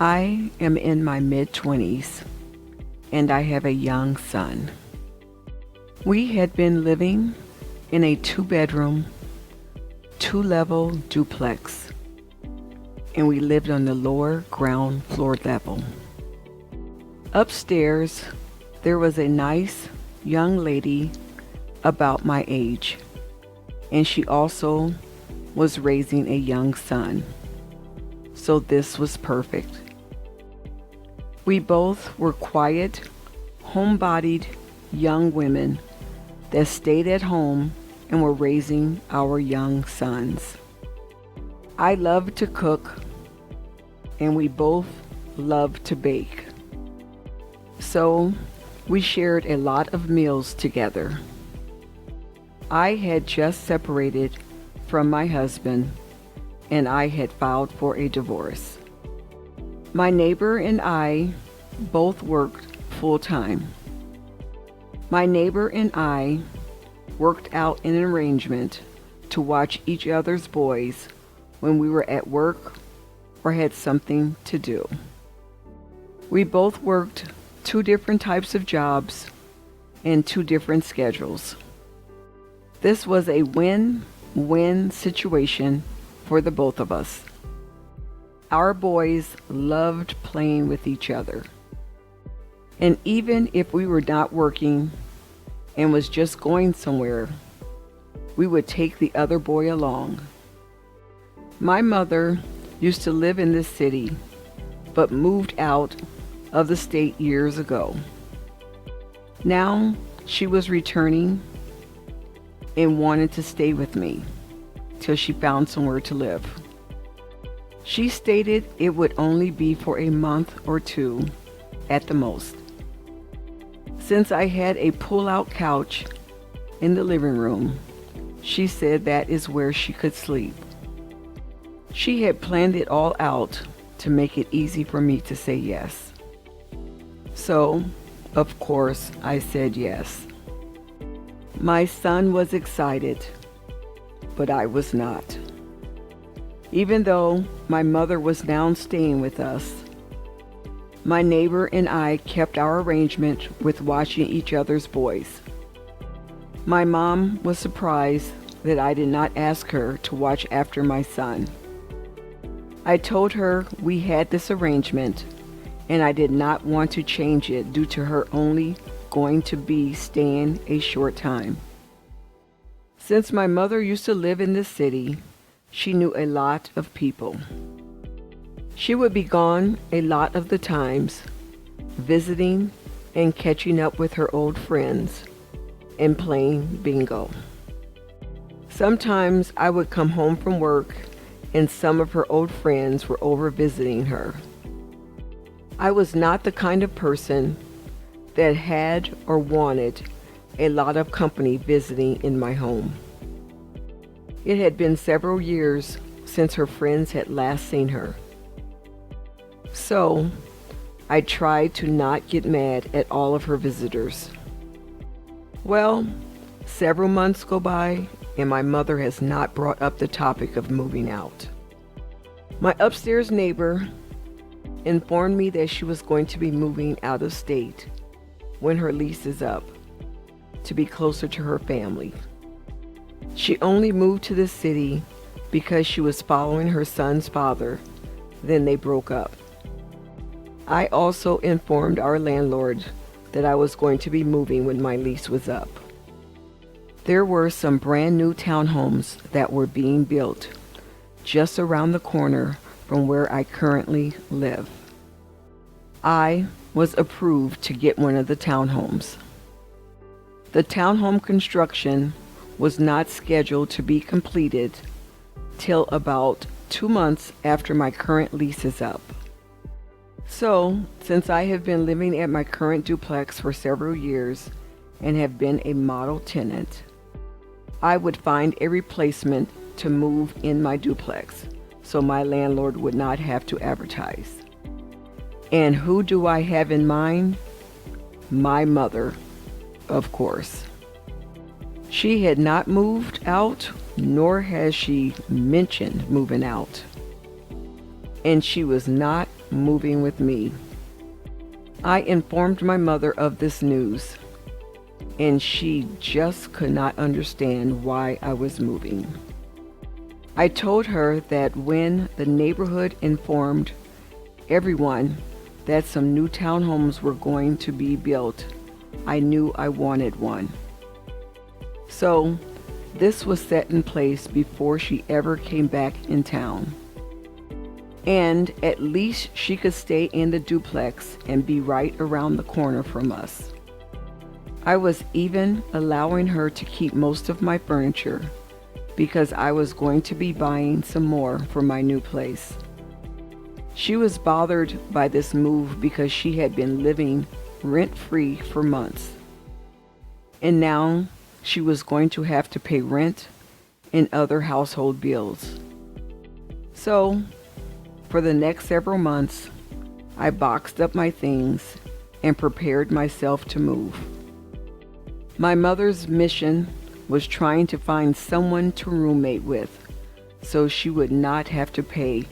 I am in my mid-20s and I have a young son. We had been living in a two-bedroom, two-level duplex, and we lived on the lower ground floor level. Upstairs, there was a nice young lady about my age, and she also was raising a young son. So this was perfect. We both were quiet, homebodied young women that stayed at home and were raising our young sons. I loved to cook, and we both loved to bake. So we shared a lot of meals together. I had just separated from my husband, and I had filed for a divorce. My neighbor and I both worked full-time. My neighbor and I worked out an arrangement to watch each other's boys when we were at work or had something to do. We both worked two different types of jobs and two different schedules. This was a win-win situation for the both of us. Our boys loved playing with each other. And even if we were not working and was just going somewhere, we would take the other boy along. My mother used to live in this city, but moved out of the state years ago. Now she was returning and wanted to stay with me till she found somewhere to live. She stated it would only be for a month or two at the most. Since I had a pull-out couch in the living room, she said that is where she could sleep. She had planned it all out to make it easy for me to say yes. So, of course, I said yes. My son was excited, but I was not. Even though my mother was now staying with us, my neighbor and I kept our arrangement with watching each other's boys. My mom was surprised that I did not ask her to watch after my son. I told her we had this arrangement and I did not want to change it due to her only going to be staying a short time. Since my mother used to live in this city, she knew a lot of people. She would be gone a lot of the times, visiting and catching up with her old friends and playing bingo. Sometimes I would come home from work and some of her old friends were over visiting her. I was not the kind of person that had or wanted a lot of company visiting in my home. It had been several years since her friends had last seen her. So, I tried to not get mad at all of her visitors. Well, several months go by and my mother has not brought up the topic of moving out. My upstairs neighbor informed me that she was going to be moving out of state when her lease is up to be closer to her family. She only moved to the city because she was following her son's father, then they broke up. I also informed our landlord that I was going to be moving when my lease was up. There were some brand new townhomes that were being built just around the corner from where I currently live. I was approved to get one of the townhomes. The townhome construction was not scheduled to be completed till about 2 months after my current lease is up. So, since I have been living at my current duplex for several years and have been a model tenant, I would find a replacement to move in my duplex so my landlord would not have to advertise. And who do I have in mind? My mother, of course. She had not moved out, nor has she mentioned moving out. And she was not moving with me. I informed my mother of this news, and she just could not understand why I was moving. I told her that when the neighborhood informed everyone that some new townhomes were going to be built, I knew I wanted one. So this was set in place before she ever came back in town. And at least she could stay in the duplex and be right around the corner from us. I was even allowing her to keep most of my furniture because I was going to be buying some more for my new place. She was bothered by this move because she had been living rent-free for months. And now she was going to have to pay rent and other household bills. So, for the next several months, I boxed up my things and prepared myself to move. My mother's mission was trying to find someone to roommate with so she would not have to pay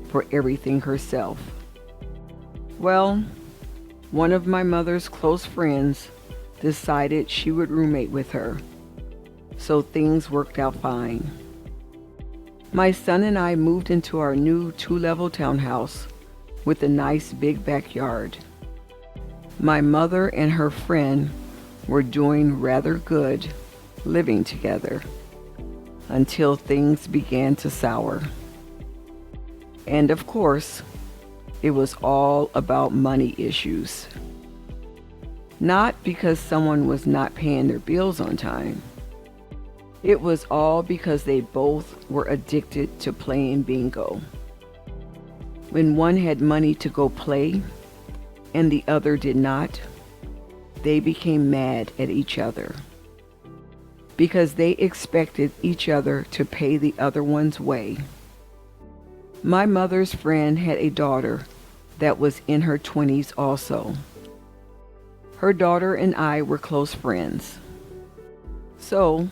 for everything herself. Well, one of my mother's close friends decided she would roommate with her, so things worked out fine. My son and I moved into our new 2-level townhouse with a nice big backyard. My mother and her friend were doing rather good living together until things began to sour. And of course, it was all about money issues. Not because someone was not paying their bills on time. It was all because they both were addicted to playing bingo. When one had money to go play and the other did not, they became mad at each other because they expected each other to pay the other one's way. My mother's friend had a daughter that was in her 20s also. Her daughter and I were close friends. So,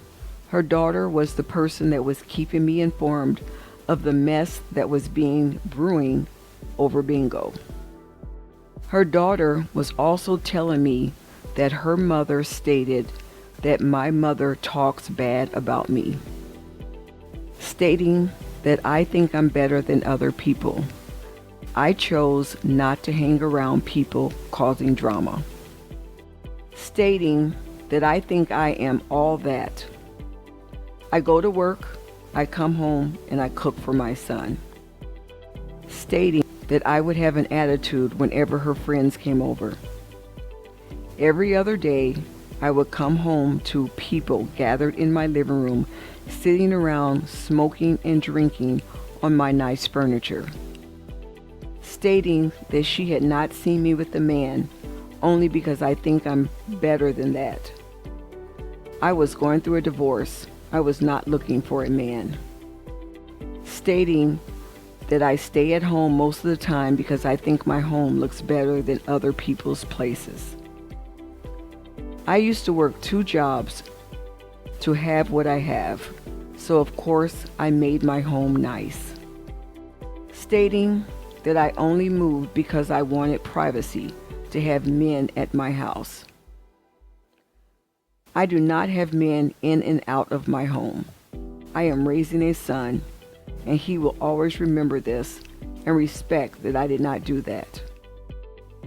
her daughter was the person that was keeping me informed of the mess that was brewing over bingo. Her daughter was also telling me that her mother stated that my mother talks bad about me, stating that I think I'm better than other people. I chose not to hang around people causing drama, stating that I think I am all that. I go to work, I come home, and I cook for my son, stating that I would have an attitude whenever her friends came over. Every other day, I would come home to people gathered in my living room, sitting around smoking and drinking on my nice furniture, stating that she had not seen me with a man only because I think I'm better than that. I was going through a divorce. I was not looking for a man, stating that I stay at home most of the time because I think my home looks better than other people's places. I used to work 2 jobs to have what I have, so of course I made my home nice, stating that I only moved because I wanted privacy to have men at my house. I do not have men in and out of my home. I am raising a son, and he will always remember this and respect that I did not do that,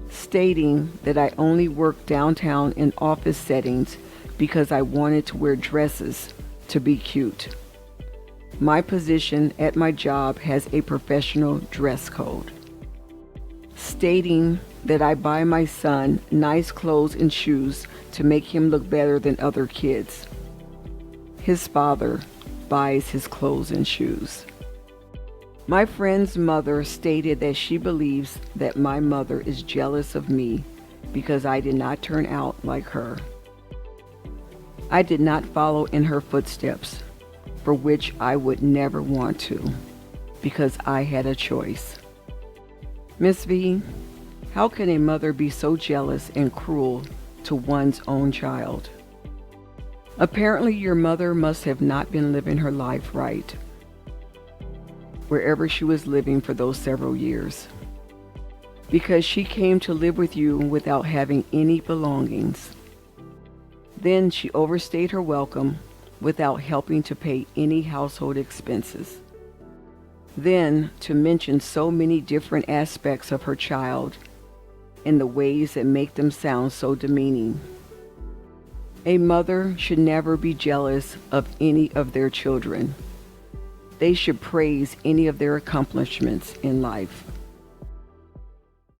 stating that I only work downtown in office settings because I wanted to wear dresses to be cute. My position at my job has a professional dress code, stating that I buy my son nice clothes and shoes to make him look better than other kids. His father buys his clothes and shoes. My friend's mother stated that she believes that my mother is jealous of me because I did not turn out like her. I did not follow in her footsteps, for which I would never want to, because I had a choice. Miss V, how can a mother be so jealous and cruel to one's own child? Apparently your mother must have not been living her life right, wherever she was living for those several years. because she came to live with you without having any belongings. Then she overstayed her welcome without helping to pay any household expenses. Then, to mention so many different aspects of her child in the ways that make them sound so demeaning. A mother should never be jealous of any of their children. They should praise any of their accomplishments in life.